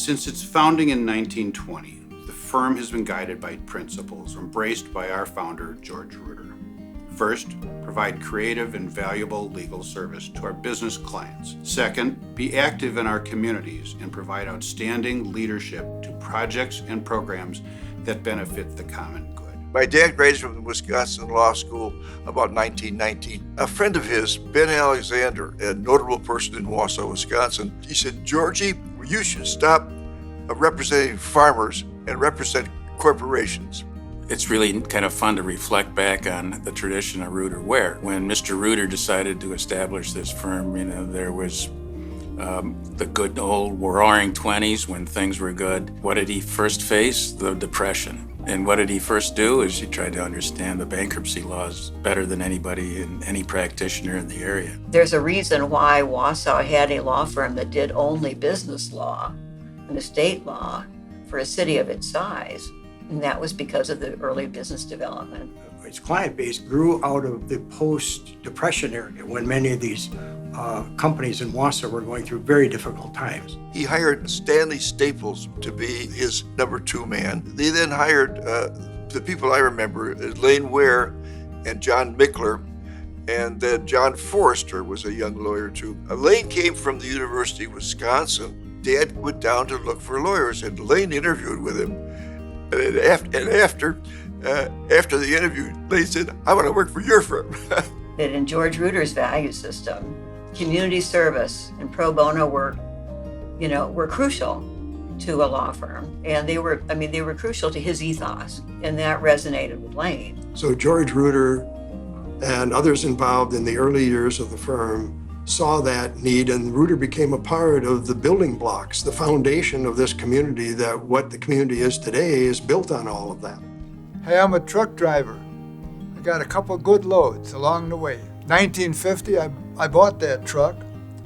Since its founding in 1920, the firm has been guided by principles embraced by our founder, George Reuter. First, provide creative and valuable legal service to our business clients. Second, be active in our communities and provide outstanding leadership to projects and programs that benefit the common good. My dad graduated from the Wisconsin Law School about 1919. A friend of his, Ben Alexander, a notable person in Wausau, Wisconsin, he said, "Georgie, you should stop representing farmers and represent corporations." It's really kind of fun to reflect back on the tradition of Reuter Ware. When Mr. Reuter decided to establish this firm, there was the good old roaring 20s when things were good. What did he first face? The Depression. And what did he first do? Is he tried to understand the bankruptcy laws better than anybody and any practitioner in the area. There's a reason why Wausau had a law firm that did only business law and estate law for a city of its size. And that was because of the early business development. Its client base grew out of the post-Depression era when many of these companies in Wausau were going through very difficult times. He hired Stanley Staples to be his number two man. They then hired the people I remember, Lane Ware and John Mickler, and then John Forrester was a young lawyer too. Lane came from the University of Wisconsin. Dad went down to look for lawyers, and Lane interviewed with him. And after the interview, Lane said, "I want to work for your firm." That in George Reuter's value system, community service and pro bono work, were crucial to a law firm. And they were crucial to his ethos, and that resonated with Lane. So George Reuter and others involved in the early years of the firm saw that need, and Reuter became a part of the building blocks, the foundation of this community, that what the community is today is built on all of that. Hey, I'm a truck driver. I got a couple good loads along the way. 1950, I bought that truck,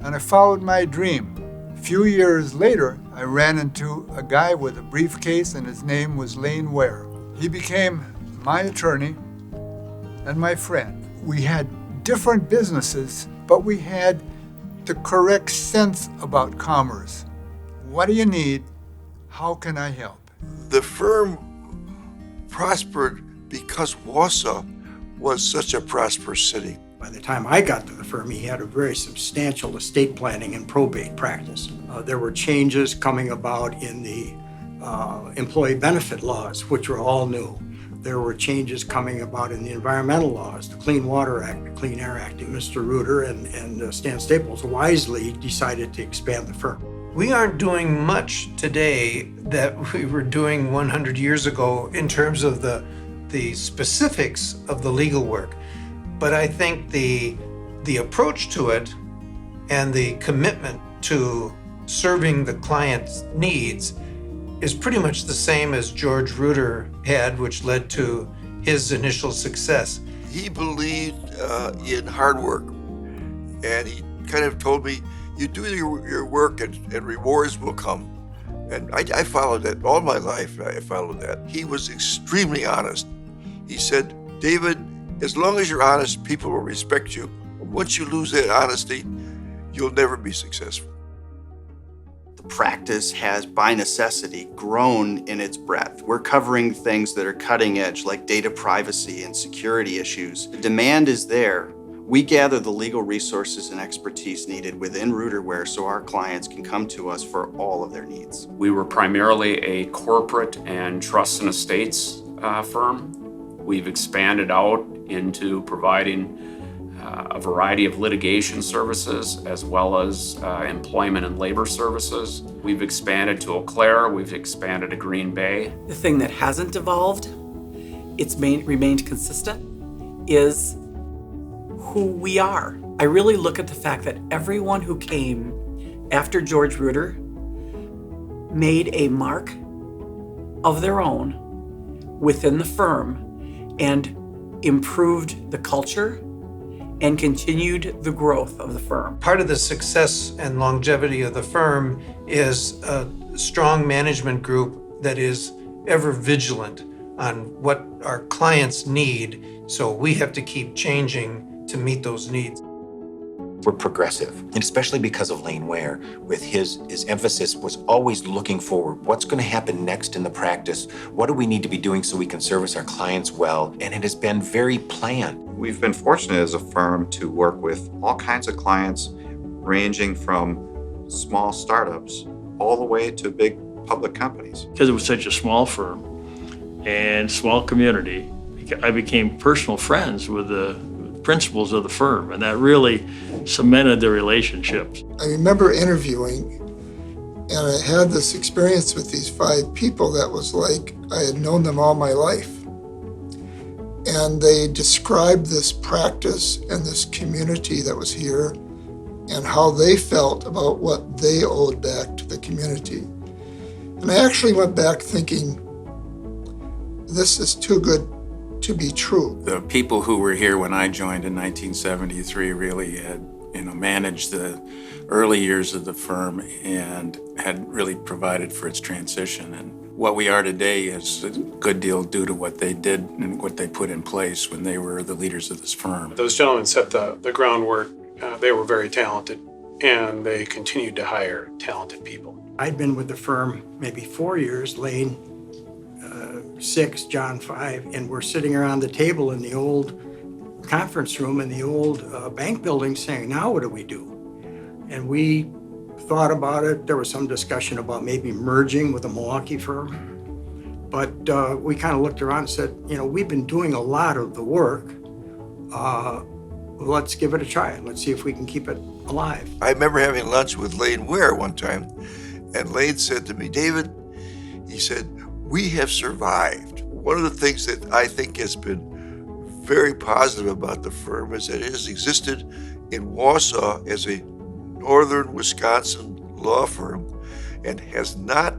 and I followed my dream. A few years later, I ran into a guy with a briefcase, and his name was Lane Ware. He became my attorney and my friend. We had different businesses, but we had the correct sense about commerce. What do you need? How can I help? The firm prospered because Wausau was such a prosperous city. By the time I got to the firm, he had a very substantial estate planning and probate practice. There were changes coming about in the employee benefit laws, which were all new. There were changes coming about in the environmental laws, the Clean Water Act, the Clean Air Act, and Mr. Reuter and Stan Staples wisely decided to expand the firm. We aren't doing much today that we were doing 100 years ago in terms of the specifics of the legal work. But I think the approach to it and the commitment to serving the client's needs is pretty much the same as George Reuter had, which led to his initial success. He believed in hard work, and he kind of told me, "You do your work and rewards will come." And I followed that all my life. I followed that. He was extremely honest. He said, "David, as long as you're honest, people will respect you. Once you lose that honesty, you'll never be successful." Practice has, by necessity, grown in its breadth. We're covering things that are cutting edge, like data privacy and security issues. The demand is there. We gather the legal resources and expertise needed within Reuter Ware so our clients can come to us for all of their needs. We were primarily a corporate and trust and estates firm. We've expanded out into providing a variety of litigation services as well as employment and labor services. We've expanded to Eau Claire, we've expanded to Green Bay. The thing that hasn't evolved, it's remained consistent, is who we are. I really look at the fact that everyone who came after George Reuter made a mark of their own within the firm and improved the culture and continued the growth of the firm. Part of the success and longevity of the firm is a strong management group that is ever vigilant on what our clients need, so we have to keep changing to meet those needs. We're progressive, and especially because of Lane Ware, with his emphasis was always looking forward. What's going to happen next in the practice? What do we need to be doing so we can service our clients well? And it has been very planned. We've been fortunate as a firm to work with all kinds of clients, ranging from small startups all the way to big public companies. Because it was such a small firm and small community, I became personal friends with the principals of the firm, and that really cemented the relationships. I remember interviewing, and I had this experience with these 5 people that was like I had known them all my life. And they described this practice and this community that was here and how they felt about what they owed back to the community. And I actually went back thinking, this is too good to be true. The people who were here when I joined in 1973 really had, managed the early years of the firm and had really provided for its transition. And what we are today is a good deal due to what they did and what they put in place when they were the leaders of this firm. Those gentlemen set the groundwork. They were very talented, and they continued to hire talented people. I'd been with the firm maybe 4 years, Lane 6, John 5, and we're sitting around the table in the old conference room in the old bank building saying, now what do we do? And we thought about it. There was some discussion about maybe merging with a Milwaukee firm. But we kind of looked around and said, we've been doing a lot of the work. Let's give it a try. Let's see if we can keep it alive. I remember having lunch with Lane Ware one time, and Lane said to me, David, he said, we have survived. One of the things that I think has been very positive about the firm is that it has existed in Wausau as a northern Wisconsin law firm and has not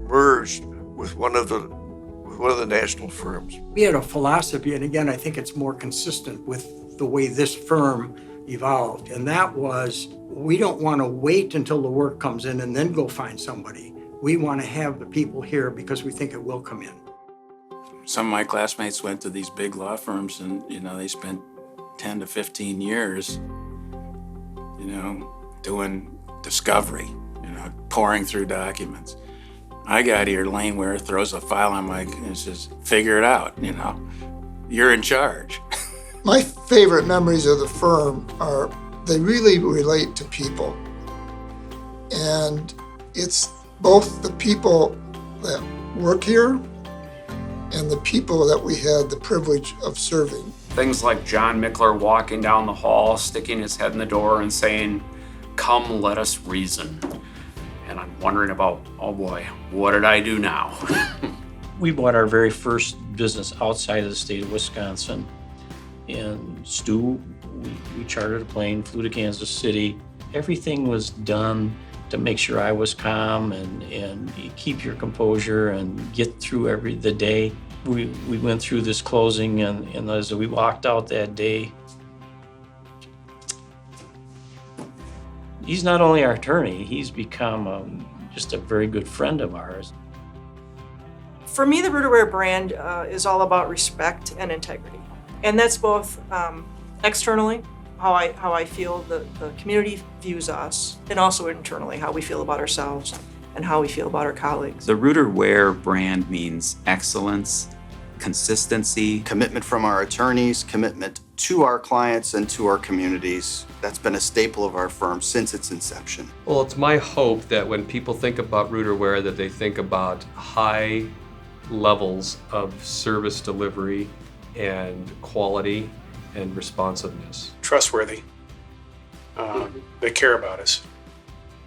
merged with one of the national firms. We had a philosophy, and again, I think it's more consistent with the way this firm evolved, and that was we don't want to wait until the work comes in and then go find somebody. We want to have the people here because we think it will come in. Some of my classmates went to these big law firms and, they spent 10 to 15 years, doing discovery, pouring through documents. I got here, Lane Ware throws a file on my, and says, figure it out, you're in charge. My favorite memories of the firm are, they really relate to people. And it's both the people that work here and the people that we had the privilege of serving. Things like John Mickler walking down the hall, sticking his head in the door and saying, "Come, let us reason." And I'm wondering about, oh boy, what did I do now? We bought our very first business outside of the state of Wisconsin. And Stu, we chartered a plane, flew to Kansas City. Everything was done to make sure I was calm and keep your composure and get through the day. We went through this closing, and as we walked out that day, he's not only our attorney, he's become just a very good friend of ours. For me, the Ruder Ware brand is all about respect and integrity. And that's both externally, how I feel the community views us, and also internally, how we feel about ourselves and how we feel about our colleagues. The Ruder Ware brand means excellence, consistency, Commitment from our attorneys, commitment to our clients and to our communities. That's been a staple of our firm since its inception. Well, it's my hope that when people think about Ruder Ware, that they think about high levels of service delivery and quality and responsiveness. Trustworthy. They care about us.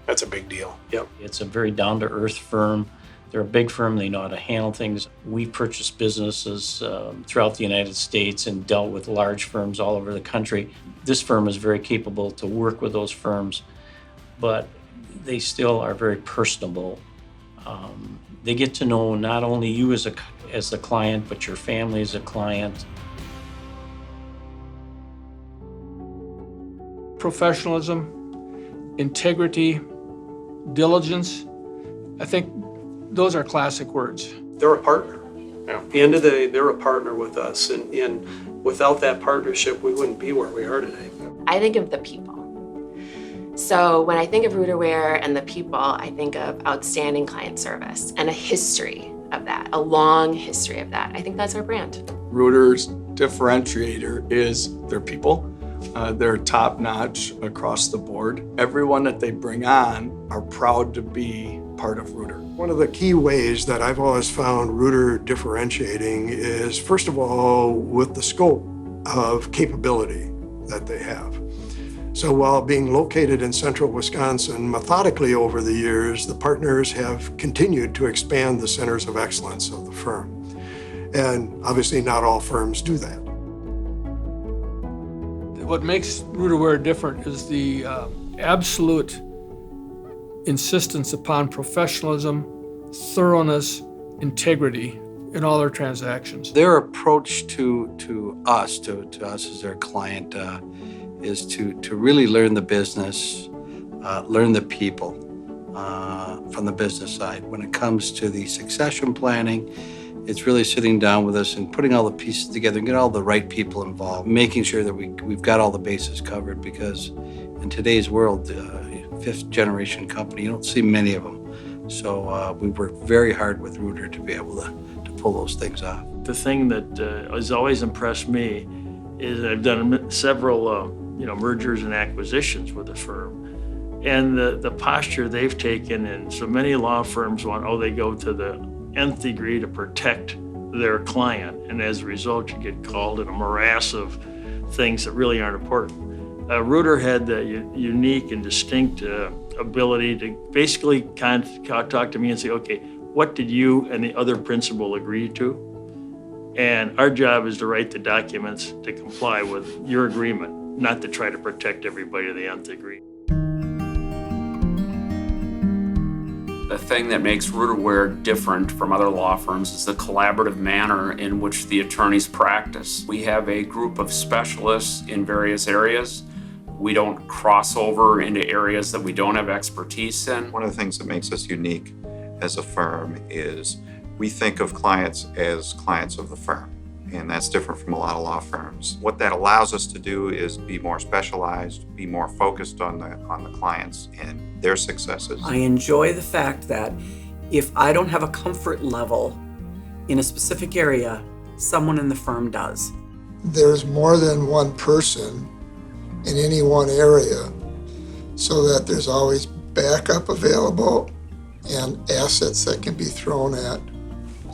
That's a big deal. Yep. It's a very down-to-earth firm. They're a big firm. They know how to handle things. We purchased businesses throughout the United States and dealt with large firms all over the country. This firm is very capable to work with those firms, but they still are very personable. They get to know not only you as the client, but your family as a client. Professionalism, integrity, diligence. I think those are classic words. They're a partner. Yeah. At the end of the day, they're a partner with us, and without that partnership, we wouldn't be where we are today. I think of the people. So when I think of Ruderware and the people, I think of outstanding client service and a history of that, a long history of that. I think that's our brand. Ruder's differentiator is their people. They're top-notch across the board. Everyone that they bring on are proud to be part of Ruder. One of the key ways that I've always found Ruder differentiating is, first of all, with the scope of capability that they have. So while being located in central Wisconsin, methodically over the years, the partners have continued to expand the centers of excellence of the firm. And obviously not all firms do that. What makes Ruderware different is the absolute insistence upon professionalism, thoroughness, integrity in all their transactions. Their approach to us as their client, is to really learn the business, learn the people from the business side. When it comes to the succession planning, it's really sitting down with us and putting all the pieces together and get all the right people involved, making sure that we've got all the bases covered, because in today's world, fifth generation company, you don't see many of them. So we work very hard with Ruder to be able to pull those things off. The thing that has always impressed me is I've done several mergers and acquisitions with the firm. And the posture they've taken, and so many law firms they go to the nth degree to protect their client. And as a result, you get called in a morass of things that really aren't important. Ruder had the unique and distinct ability to basically kind of talk to me and say, okay, what did you and the other principal agree to? And our job is to write the documents to comply with your agreement, not to try to protect everybody to the nth degree. The thing that makes Ruderware different from other law firms is the collaborative manner in which the attorneys practice. We have a group of specialists in various areas. We don't cross over into areas that we don't have expertise in. One of the things that makes us unique as a firm is we think of clients as clients of the firm, and that's different from a lot of law firms. What that allows us to do is be more specialized, be more focused on the clients and their successes. I enjoy the fact that if I don't have a comfort level in a specific area, someone in the firm does. There's more than one person in any one area, so that there's always backup available and assets that can be thrown at,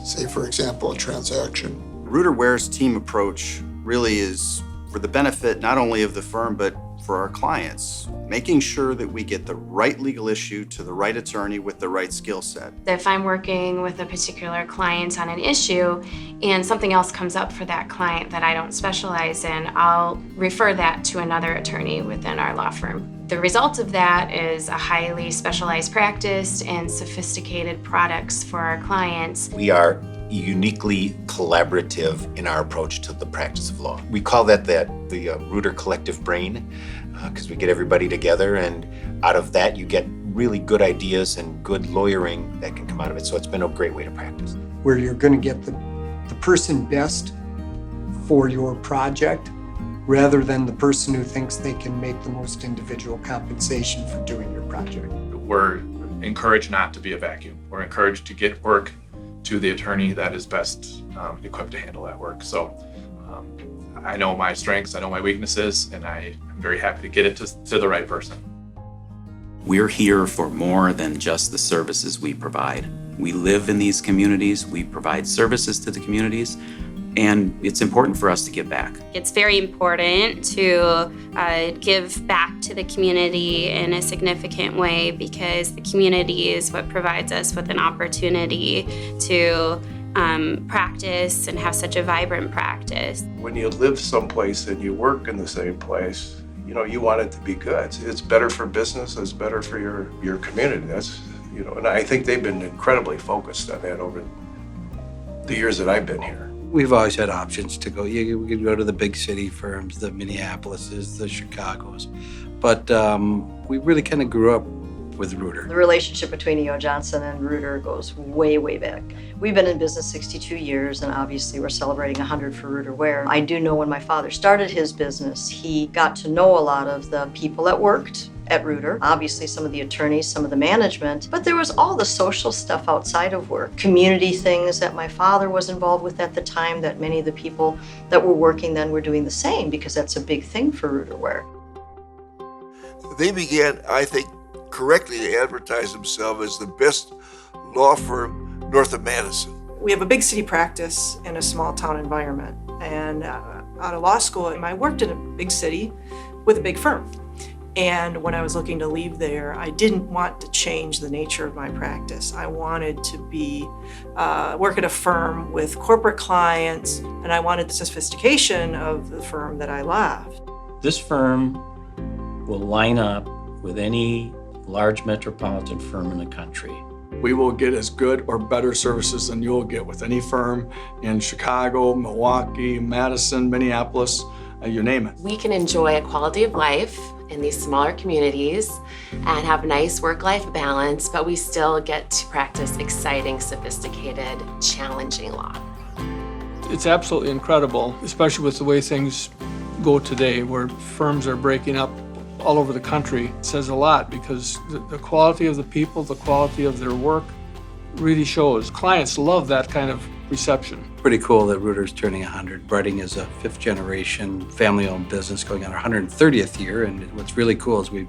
say, for example, a transaction. Ruderware's team approach really is for the benefit not only of the firm, but for our clients, making sure that we get the right legal issue to the right attorney with the right skill set. If I'm working with a particular client on an issue and something else comes up for that client that I don't specialize in, I'll refer that to another attorney within our law firm. The result of that is a highly specialized practice and sophisticated products for our clients. We are uniquely collaborative in our approach to the practice of law. We call that the Ruder collective brain, because we get everybody together, and out of that you get really good ideas and good lawyering that can come out of it. So it's been a great way to practice. Where you're going to get the person best for your project, rather than the person who thinks they can make the most individual compensation for doing your project. We're encouraged not to be a vacuum. We're encouraged to get work to the attorney that is best equipped to handle that work. So I know my strengths, I know my weaknesses, and I'm very happy to get it to the right person. We're here for more than just the services we provide. We live in these communities, we provide services to the communities, and it's important for us to give back. It's very important to give back to the community in a significant way, because the community is what provides us with an opportunity to practice and have such a vibrant practice. When you live someplace and you work in the same place, you want it to be good. It's better for business, it's better for your community. That's, and I think they've been incredibly focused on that over the years that I've been here. We've always had options to go. We could go to the big city firms, the Minneapolises, the Chicagos, but we really kind of grew up with Ruder. The relationship between E.O. Johnson and Ruder goes way, way back. We've been in business 62 years, and obviously we're celebrating 100 for Ruderware. I do know when my father started his business, he got to know a lot of the people that worked at Reuter. Obviously, some of the attorneys, some of the management, but there was all the social stuff outside of work. Community things that my father was involved with at the time, that many of the people that were working then were doing the same, because that's a big thing for Reuterware. They began, I think, correctly to advertise themselves as the best law firm north of Madison. We have a big city practice in a small town environment. And out of law school, I worked in a big city with a big firm. And when I was looking to leave there, I didn't want to change the nature of my practice. I wanted to work at a firm with corporate clients, and I wanted the sophistication of the firm that I left. This firm will line up with any large metropolitan firm in the country. We will get as good or better services than you'll get with any firm in Chicago, Milwaukee, Madison, Minneapolis, you name it. We can enjoy a quality of life in these smaller communities and have a nice work-life balance, but we still get to practice exciting, sophisticated, challenging law. It's absolutely incredible, especially with the way things go today, where firms are breaking up all over the country. It says a lot, because the quality of the people, the quality of their work really shows. Clients love that kind of reception. Pretty cool that Reuter's turning 100. Breiting is a 5th generation family-owned business going on our 130th year. And what's really cool is we've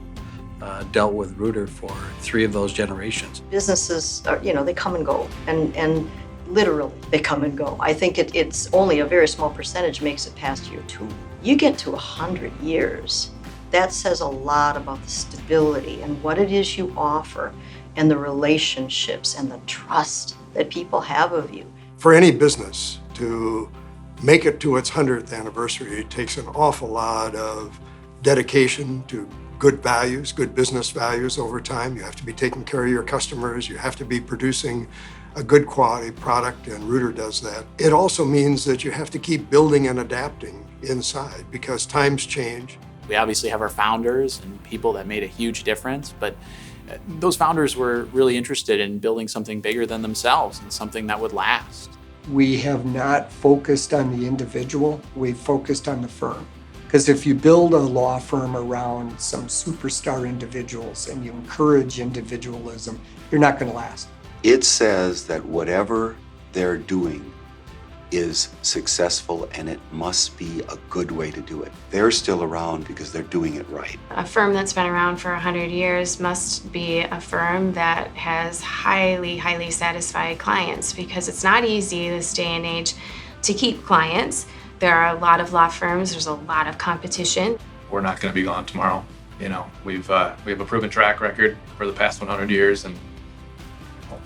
dealt with Reuter for 3 of those generations. Businesses are, they come and go, and literally they come and go. I think it's only a very small percentage makes it past year 2. You get to 100 years. That says a lot about the stability and what it is you offer, and the relationships and the trust that people have of you. For any business to make it to its 100th anniversary, it takes an awful lot of dedication to good values, good business values over time. You have to be taking care of your customers. You have to be producing a good quality product, and Reuter does that. It also means that you have to keep building and adapting inside, because times change. We obviously have our founders and people that made a huge difference, but those founders were really interested in building something bigger than themselves and something that would last. We have not focused on the individual, we've focused on the firm. Because if you build a law firm around some superstar individuals and you encourage individualism, you're not going to last. It says that whatever they're doing is successful, and it must be a good way to do it. They're still around because they're doing it right. A firm that's been around for 100 years must be a firm that has highly, highly satisfied clients, because it's not easy this day and age to keep clients. There are a lot of law firms, there's a lot of competition. We're not going to be gone tomorrow. We have a proven track record for the past 100 years, and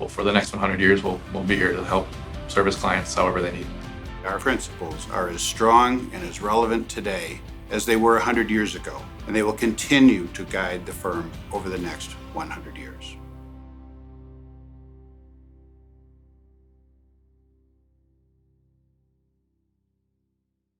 for the next 100 years, we'll be here to help service clients however they need. Our principles are as strong and as relevant today as they were 100 years ago, and they will continue to guide the firm over the next 100 years.